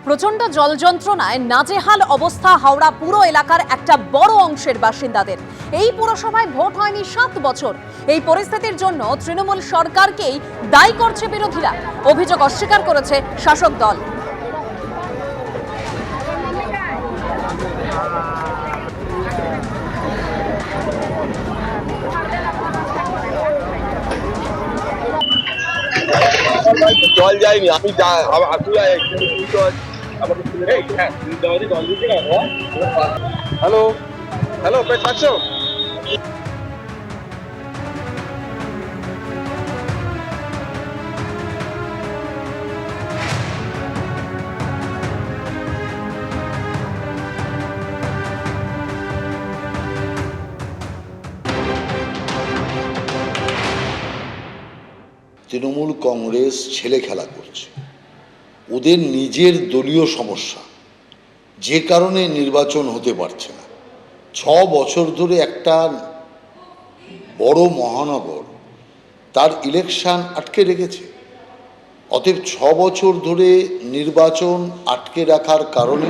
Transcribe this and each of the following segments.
প্রচন্ড জল যন্ত্রণায় নাজেহাল অবস্থা হাওড়া পুরো এলাকার একটা বড় অংশের বাসিন্দাদের। এই পুরসভায় ভোট হয়নি 7 বছর। এই পরিস্থিতির জন্য তৃণমূল সরকারকেই দায়ী করছে বিরোধীরা। অভিযোগ অস্বীকার করেছে শাসক দল। জল যায়নি, আমি হ্যালো হ্যালো পেট পাচ্ছ? তৃণমূল কংগ্রেস ছেলে খেলা করছে, ওদের নিজের দলীয় সমস্যা, যে কারণে নির্বাচন হতে পারছে না। 6 বছর ধরে একটা বড় মহানগর তার ইলেকশন আটকে রেখেছে। অতএব 6 বছর ধরে নির্বাচন আটকে রাখার কারণে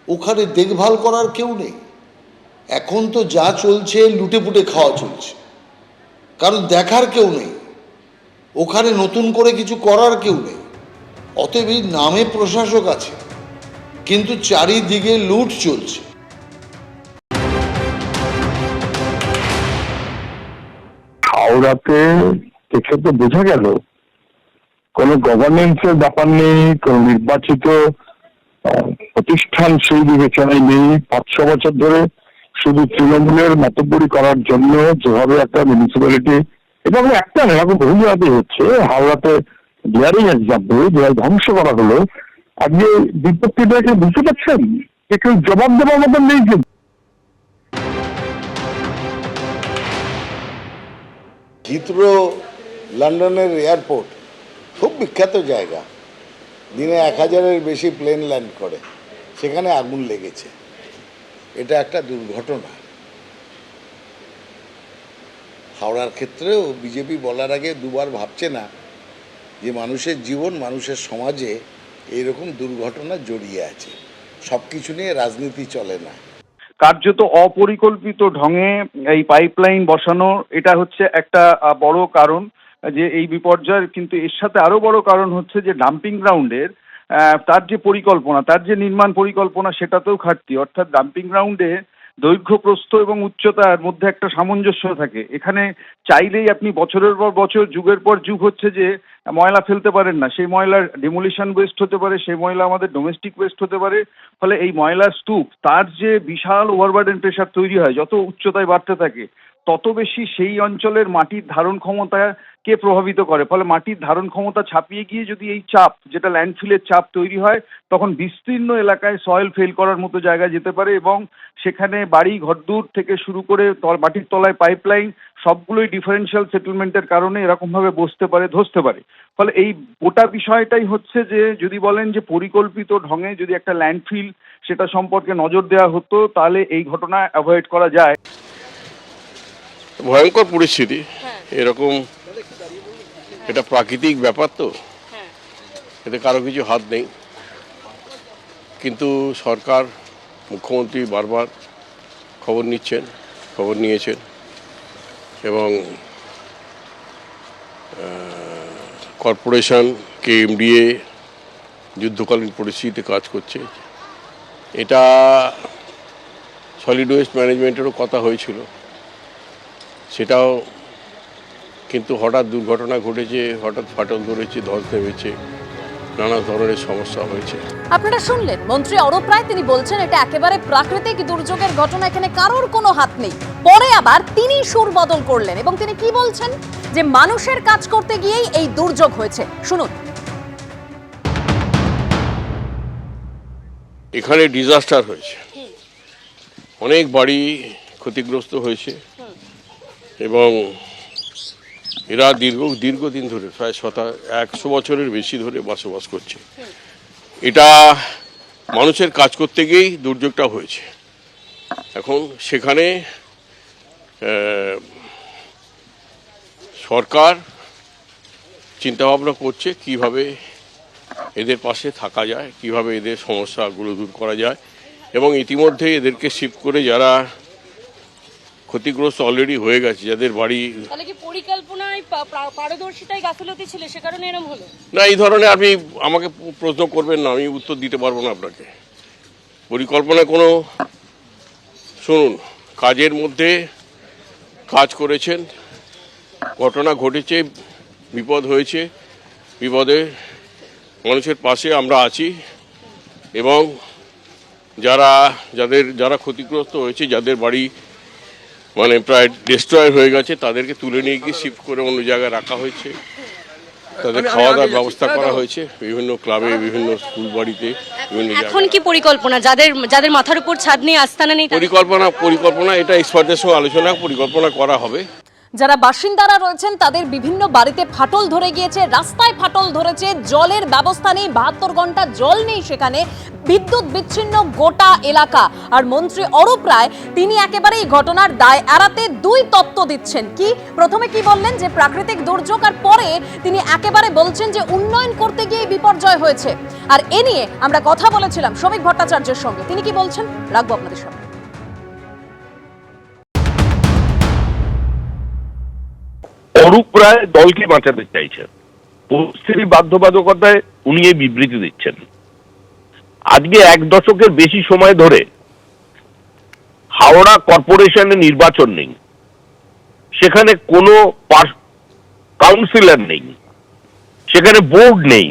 ওখানে দেখভাল করার কেউ নেই। এখন তো যা চলছে লুটে পুটে খাওয়া চলছে, কারণ দেখার কেউ নেই, ওখানে নতুন করে কিছু করার কেউ নেই। অতএব নামে প্রশাসক আছে, কিন্তু চারিদিকে লুট চলছে। হাওড়াতে দেখে তো বোঝা গেল কোনো গভর্নেন্সের ব্যাপার নেই, কোনো নির্বাচিত প্রতিষ্ঠান সেই বিবেচনায় নেই। 5-6 বছর ধরে শুধু তৃণমূলের মতব্বরি করার জন্য যেভাবে একটা মিউনিসিপ্যালিটি, এবং একটা না, এখন বহু জায়গাতে হচ্ছে। হাওড়াতে ডিয়ারিং এক্সাম্পল যেভাবে ধ্বংস করা হলো, আজকে বিপত্তিটাকে বুঝতে পারছেন, কেউ জবাব দেওয়ার মতন নেই। হিথ্রো লন্ডনের এয়ারপোর্ট খুব বিখ্যাত জায়গা, দিনে 1000-এর বেশি প্লেন ল্যান্ড করে, সেখানে আগুন লেগেছে। এটা একটা দুর্ঘটনা। হাওড়ার ক্ষেত্রেও বিজেপি বলার আগে দুবার ভাবছে না যে মানুষের জীবন, মানুষের সমাজে এইরকম দুর্ঘটনা জড়িয়ে আছে। সব কিছু নিয়ে রাজনীতি চলে না। কার্যত অপরিকল্পিত ঢঙে এই পাইপলাইন বসানো, এটা হচ্ছে একটা বড় কারণ যে এই বিপর্যয়ের। কিন্তু এর সাথে আরো বড় কারণ হচ্ছে যে ডাম্পিং গ্রাউন্ডের তার যে পরিকল্পনা, তার যে নির্মাণ পরিকল্পনা, সেটাতেও ঘাটতি। অর্থাৎ ডাম্পিং গ্রাউন্ডে দৈর্ঘ্য, প্রস্থ এবং উচ্চতার মধ্যে একটা সামঞ্জস্য থাকে। এখানে চাইলেই আপনি বছরের পর বছর, যুগের পর যুগ হচ্ছে যে ময়লা ফেলতে পারেন না। সেই ময়লার ডেমোলিশন ওয়েস্ট হতে পারে, সেই ময়লা আমাদের ডোমেস্টিক ওয়েস্ট হতে পারে। ফলে এই ময়লার স্তূপ, তার যে বিশাল ওভারবার্ডেন প্রেশার তৈরি হয়, যত উচ্চতায় বাড়তে থাকে তত বেশি সেই অঞ্চলের মাটির ধারণ ক্ষমতাকে প্রভাবিত করে। ফলে মাটির ধারণ ক্ষমতা ছাপিয়ে গিয়ে যদি এই চাপ, যেটা ল্যান্ডফিলের চাপ তৈরি হয়, তখন বিস্তীর্ণ এলাকায় সয়েল ফেল করার মতো জায়গায় যেতে পারে, এবং সেখানে বাড়ি ঘরদূর থেকে শুরু করে মাটির তলায় পাইপলাইন সবগুলোই ডিফারেন্সিয়াল সেটেলমেন্টের কারণে এরকমভাবে বসতে পারে, ধসতে পারে। ফলে এই গোটা বিষয়টাই হচ্ছে যে, যদি বলেন যে পরিকল্পিত ঢঙে যদি একটা ল্যান্ডফিল, সেটা সম্পর্কে নজর দেওয়া হতো, তাহলে এই ঘটনা অ্যাভয়েড করা যায়। ভয়ঙ্কর পরিস্থিতি এরকম, এটা প্রাকৃতিক ব্যাপার, তো এতে কারো কিছু হাত নেই। কিন্তু সরকার, মুখ্যমন্ত্রী বারবার খবর নিয়েছেন, এবং কর্পোরেশন KMDA যুদ্ধকালীন পরিস্থিতিতে কাজ করছে। এটা সলিড ওয়েস্ট ম্যানেজমেন্টেরও কথা হয়েছিল, সেটাও কিন্তু হঠাৎ দুর্ঘটনা ঘটেছে, হঠাৎ ফাটল ধরেছে, ধস নেমেছে, নানা ধরনের সমস্যা হয়েছে। আপনারা শুনলেন মন্ত্রী অরূপ রায়, তিনি বলছেন এটা একেবারে প্রাকৃতিক দুর্যোগের ঘটনা, এখানে কারোর কোনো হাত নেই। পরে আবার তিনি সুর বদল করলেন এবং তিনি কি বলছেন, যে মানুষের কাজ করতে গিয়েই এই দুর্যোগ হয়েছে। শুনুন। এখানে ডিজাস্টার হয়েছে, অনেক বাড়ি ক্ষতিগ্রস্ত হয়েছে, এবং এরা দীর্ঘদিন ধরে, প্রায় 100 বছরের বেশি ধরে বসবাস করছে। এটা মানুষের কাজ করতে গিয়েই দুর্যোগটা হয়েছে। এখন সেখানে সরকার চিন্তাভাবনা করছে কিভাবে এদের পাশে থাকা যায়, কিভাবে এদের সমস্যাগুলো দূর করা যায়, এবং ইতিমধ্যে এদেরকে শিফট করে যারা ক্ষতিগ্রস্ত অলরেডি হয়ে গেছে, যাদের বাড়ি, তাহলে কি পরিকল্পনায় পারদর্শিতায় গাফিলতি ছিল, সে কারণে এরকম হলো? না, এই ধরনের আপনি আমাকে প্রশ্ন করবেন না, আমি উত্তর দিতে পারবো না আপনাকে। পরিকল্পনা কোনো, শুনুন, কাজের মধ্যে কাজ করেছেন, ঘটনা ঘটেছে, বিপদ হয়েছে, বিপদে মানুষের পাশে আমরা আছি, এবং যারা ক্ষতিগ্রস্ত হয়েছে, যাদের বাড়ি মানে প্রায় ডিস্ট্রয় হয়ে গেছে, তাদেরকে তুলে নিয়ে গিয়ে শিফট করে অন্য জায়গায় রাখা হয়েছে। তাদের খাওয়া দাওয়ার ব্যবস্থা করা হয়েছে বিভিন্ন ক্লাবে, বিভিন্ন স্কুল বাড়িতে, বিভিন্ন এখন জায়গায়। কি পরিকল্পনা, যাদের মাথার উপর ছাদ নেই, আস্তানা নেই, পরিকল্পনা এটা এক্সপার্টদের সঙ্গে আলোচনা পরিকল্পনা করা হবে। যারা বাসিন্দারা রয়েছেন তাদের বিভিন্ন বাড়িতে ফাটল ধরে গিয়েছে, রাস্তায় ফাটল ধরেছে, জলের ব্যবস্থা নেই, 72 ঘন্টা জল নেই সেখানে, বিদ্যুৎ বিচ্ছিন্ন গোটা এলাকা। আর মন্ত্রী অরূপ রায় তিনি একেবারে এই ঘটনার দায় এড়াতে দুই তত্ত্ব দিচ্ছেন। কি প্রথমে কি বললেন যে প্রাকৃতিক দুর্যোগ, আর পরে তিনি একেবারে বলছেন যে উন্নয়ন করতে গিয়ে বিপর্যয় হয়েছে। আর এ নিয়ে আমরা কথা বলেছিলাম শ্রমিক ভট্টাচার্যের সঙ্গে, তিনি কি বলছেন রাখবো আপনাদের সামনে। অরূপ রায় দলকে বাঁচাতে চাইছেন, পরিস্থিতির বাধ্যবাধকতায় উনি এই বিবৃতি দিচ্ছেন। আজকে 1 দশকের বেশি সময় ধরে হাওড়া কর্পোরেশনে নির্বাচন নেই, সেখানে কোনো কাউন্সিলর নেই, সেখানে বোর্ড নেই,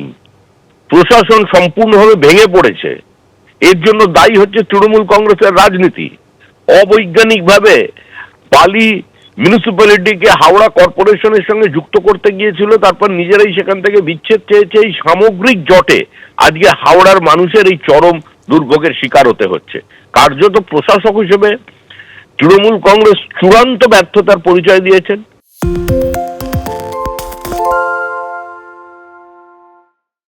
প্রশাসন সম্পূর্ণভাবে ভেঙে পড়েছে। এর জন্য দায়ী হচ্ছে তৃণমূল কংগ্রেসের রাজনীতি। অবৈজ্ঞানিকভাবে বালি মিউনিসিপ্যালিটিকে হাওড়া কর্পোরেশনের সঙ্গে যুক্ত করতে গিয়েছিল, তারপর নিজেরাই সেখান থেকে বিচ্ছেদ চেয়েছে। এই সামগ্রিক জটে আজকে হাওড়ার মানুষের এই চরম দুর্ভোগের শিকার হতে হচ্ছে। কার্যত প্রশাসক হিসেবে তৃণমূল কংগ্রেস চূড়ান্ত ব্যর্থতার পরিচয় দিয়েছেন।